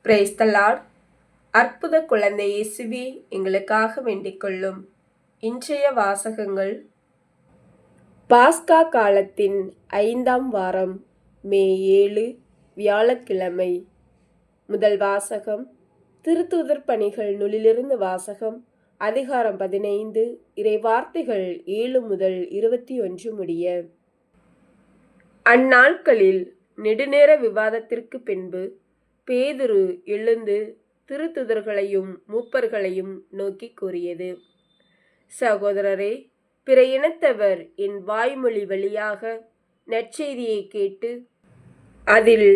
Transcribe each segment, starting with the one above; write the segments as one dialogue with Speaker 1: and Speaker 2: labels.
Speaker 1: Price the Lord. அற்புத குழந்தை இயேசுவே, எங்களுக்காக வேண்டிக் கொள்ளும். இன்றைய வாசகங்கள் பாஸ்கா காலத்தின் 5ஆம் வாரம், மே 7, வியாழக்கிழமை. முதல் வாசகம் திருத்தூதர் பணிகள் நூலிலிருந்து வாசகம். அதிகாரம் 15, இறை வார்த்தைகள் 7 முதல் 21 முடிய. அந்நாட்களில் நெடுநேர விவாதத்திற்கு பின்பு பேதுரு எழுந்து திருத்துதர்களையும் மூப்பர்களையும் நோக்கி கூறியது: சகோதரரே, பிற இனத்தவர் என் வாய்மொழி வழியாக நற்செய்தியை கேட்டு அதில்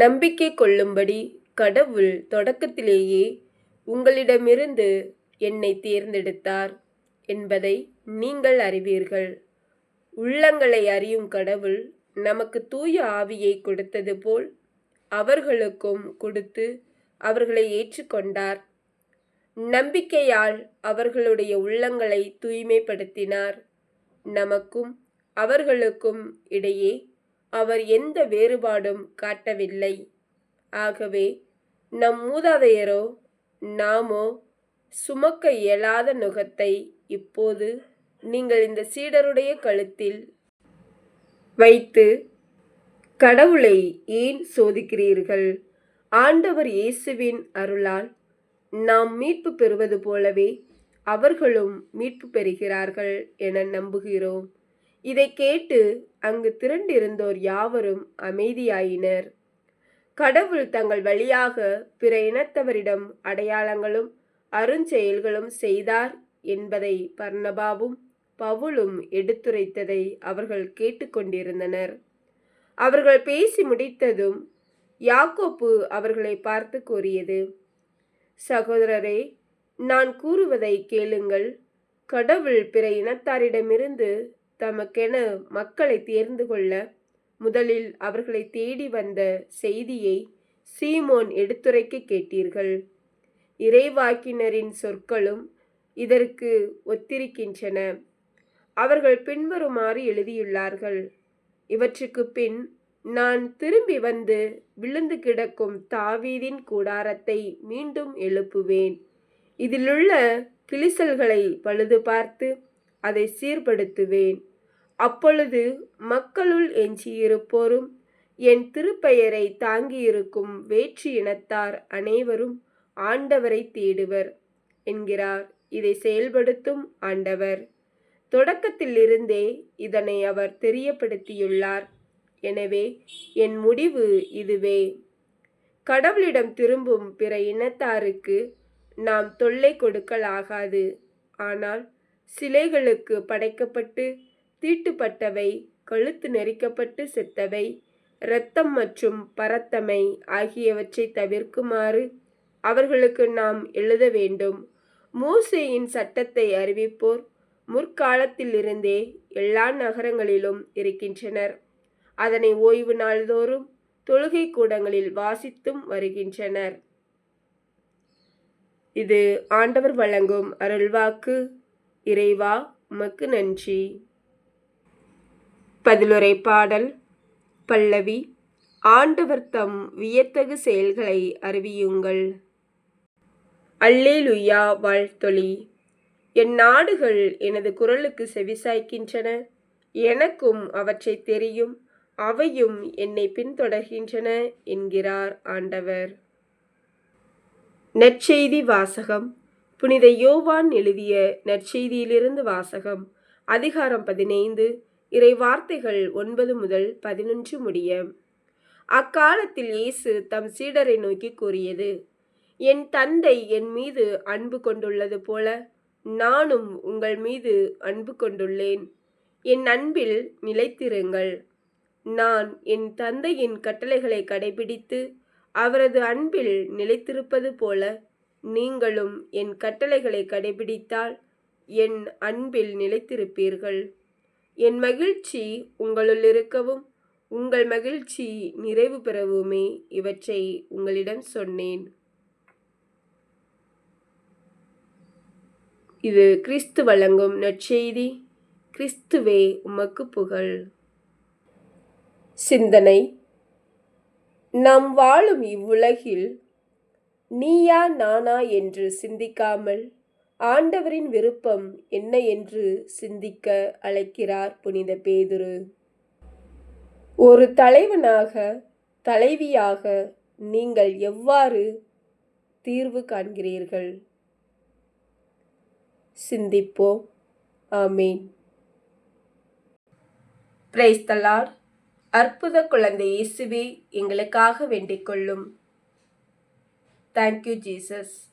Speaker 1: நம்பிக்கை கொள்ளும்படி கடவுள் தொடக்கத்திலேயே உங்களிடமிருந்து என்னை தேர்ந்தெடுத்தார் என்பதை நீங்கள் அறிவீர்கள். உள்ளங்களை அறியும் கடவுள் நமக்கு தூய ஆவியை கொடுத்தது போல் அவர்களுக்கும் கொடுத்து அவர்களை ஏற்றுக்கொண்டார். நம்பிக்கையால் அவர்களுடைய உள்ளங்களை தூய்மைப்படுத்தினார். நமக்கும் அவர்களுக்கும் இடையே அவர் எந்த வேறுபாடும் காட்டவில்லை. ஆகவே நம் மூதாதையரோ நாமோ சுமக்க இயலாத நுகத்தை இப்போது நீங்கள் இந்த சீடருடைய கழுத்தில் வைத்து கடவுளை ஏன் சோதிக்கிறீர்கள்? ஆண்டவர் இயேசுவின் அருளால் நாம் மீட்பு பெறுவது போலவே அவர்களும் மீட்பு பெறுகிறார்கள் என நம்புகிறோம். இதை கேட்டு அங்கு திரண்டிருந்தோர் யாவரும் அமைதியாயினர். கடவுள் தங்கள் வழியாக பிற இனத்தவரிடம் அடையாளங்களும் அருஞ்செயல்களும் செய்தார் என்பதை பர்னபாவும் பவுலும் எடுத்துரைத்ததை அவர்கள் கேட்டுக்கொண்டிருந்தனர். அவர்கள் பேசி முடித்ததும் யாக்கோப்பு அவர்களை பார்த்து கூறியது: சகோதரரே, நான் கூறுவதை கேளுங்கள். கடவுள் பிற இனத்தாரிடமிருந்து தமக்கென மக்களை தேர்ந்து கொள்ள முதலில் அவர்களை தேடி வந்த செய்தியை சீமோன் எடுத்துரைக்க கேட்டீர்கள். இறைவாக்கினரின் சொற்களும் இதற்கு ஒத்திருக்கின்றன. அவர்கள் பின்வருமாறு எழுதியுள்ளார்கள்: இவற்றுக்கு பின் நான் திரும்பி வந்து விழுந்து கிடக்கும் தாவீதின் கூடாரத்தை மீண்டும் எழுப்புவேன். இதிலுள்ள கிழிசல்களை பழுது பார்த்து அதை சீர்படுத்துவேன். அப்பொழுது மக்களுள் எஞ்சியிருப்போரும் என் திருப்பெயரை தாங்கியிருக்கும் வேற்று இனத்தார் அனைவரும் ஆண்டவரை தேடுவர் என்கிறார் இதை செயல்படுத்தும் ஆண்டவர். தொடக்கத்திலிருந்தே இதனை அவர் தெரியப்படுத்தியுள்ளார். எனவே என் முடிவு இதுவே: கடவுளிடம் திரும்பும் பிற இனத்தாருக்கு நாம் தொல்லை கொடுக்கலாகாது. ஆனால் சிலைகளுக்கு படைக்கப்பட்டு தீட்டுப்பட்டவை, கழுத்து நெரிக்கப்பட்டு செத்தவை, இரத்தம் மற்றும் பரத்தமை ஆகியவற்றை தவிர்க்குமாறு அவர்களுக்கு நாம் எழுத வேண்டும். மோசேயின் சட்டத்தை அறிவிப்போர் முற்காலத்திலிருந்தே எல்லா நகரங்களிலும் இருக்கின்றனர். அதனை ஓய்வு நாள்தோறும் தொழுகை கூடங்களில் வாசித்தும் வருகின்றனர். இது ஆண்டவர் வழங்கும் அருள்வாக்கு. இறைவா, உமக்கு நன்றி. பதிலுரை பாடல். பல்லவி. ஆண்டவர் தம் வியத்தகு செயல்களை அறிவியுங்கள். அல்லேலுயா, வாழ்த்தொலி. என் நாடுகள் எனது குரலுக்கு செவிசாய்க்கின்றன. எனக்கும் அவற்றை தெரியும், அவையும் என்னை பின்தொடர்கின்றன என்கிறார் ஆண்டவர். நற்செய்தி வாசகம். புனித யோவான் எழுதிய நற்செய்தியிலிருந்து வாசகம். அதிகாரம் 15, இறை வார்த்தைகள் 9 முதல் 11 முடிய. அக்காலத்தில் இயேசு தம் சீடரை நோக்கி கூறியது: என் தந்தை என் மீது அன்பு கொண்டுள்ளது போல நானும் உங்கள் மீது அன்பு கொண்டுள்ளேன். என் அன்பில் நிலைத்திருங்கள். நான் என் தந்தையின் கட்டளைகளை கடைபிடித்து அவரது அன்பில் நிலைத்திருப்பது போல நீங்களும் என் கட்டளைகளை கடைபிடித்தால் என் அன்பில் நிலைத்திருப்பீர்கள். என் மகிழ்ச்சி உங்களுள் இருக்கவும் உங்கள் மகிழ்ச்சி நிறைவு பெறவுமே இவற்றை உங்களிடம் சொன்னேன். இது கிறிஸ்து வழங்கும் நற்செய்தி. கிறிஸ்துவே, உமக்கு புகழ். சிந்தனை. நாம் வாழும் இவ்வுலகில் நீயா நானா என்று சிந்திக்காமல் ஆண்டவரின் விருப்பம் என்ன என்று சிந்திக்க அழைக்கிறார் புனித பேதுரு. ஒரு தலைவனாக, தலைவியாக நீங்கள் எவ்வாறு தீர்வு காண்கிறீர்கள்? சிந்திப்போம். ஆமேன். Praise the Lord. அற்புத குழந்தை இயேசுவே, எங்களுக்காக வேண்டிக் கொள்ளும். Thank you Jesus.